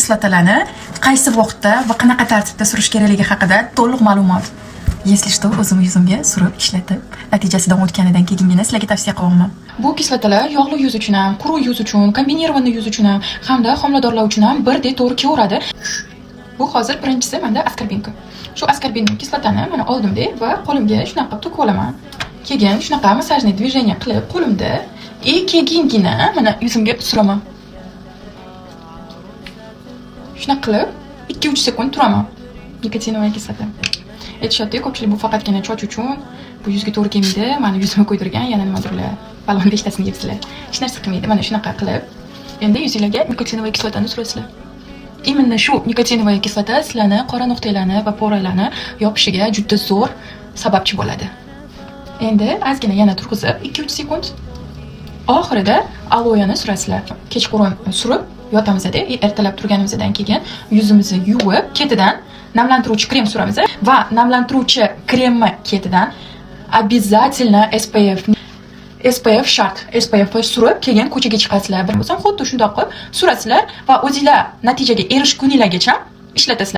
kislotalarni qaysi vaqtda va qanaqa tartibda surish kerakligi haqida to'liq ma'lumot. Если что, o'zim yuzimga surib ishlatib, natijasidan o'tganidan keyingina sizlarga tavsiya qilaman. Bu kislotalar yog'li yuz uchun ham, quruq yuz uchun, kombinirованный yuz uchun ham, hamda homiladorlar uchun ham birdek to'g'ri kelaveradi. Bu hozir birinchisi menda askarbinka. Shu askarbin kislotani mana oldimda va qo'limga shunaqa qilib to'kib olaman. Keyin shunaqa massajniy движение qilib qo'limda keyingina mana yuzimga suraman. Shunaqa qilib 2-3 sekund turaman. Nikotinovaya kislota. Aytishadi, ko'pchilik bu faqatgina choch uchun, bu yuzga to'g'ri kelmaydi. Mana yuzimga qo'ydirgan yana nimadirlar, balon beshtasini yebsizlar. Hech narsa qilmaydi. Mana shunaqa qilib, endi yuzingizga nikotinovaya kislotani surasizlar. Именно shu nikotinovaya kislota sizlarni qora nuqtalarni va poralarni yopishiga juda zo'r sababchi bo'ladi. Endi ozgina yana turg'izib 2-3 sekund. Oxirida aloyani surasizlar. Kechqurun surib yotamizda, ertalab turganimizdan keyin yuzimizni yuvib, ketidan namlantiruvchi krem suramiz va namlantiruvchi kremni ketidan обязательно SPF shart. SPF surib, keyin ko'chaga chiqasizlar. Bir bo'lsam xuddi shunday qilib surasizlar va o'zingizlar natijaga erishguninglargacha ishlatasizlar.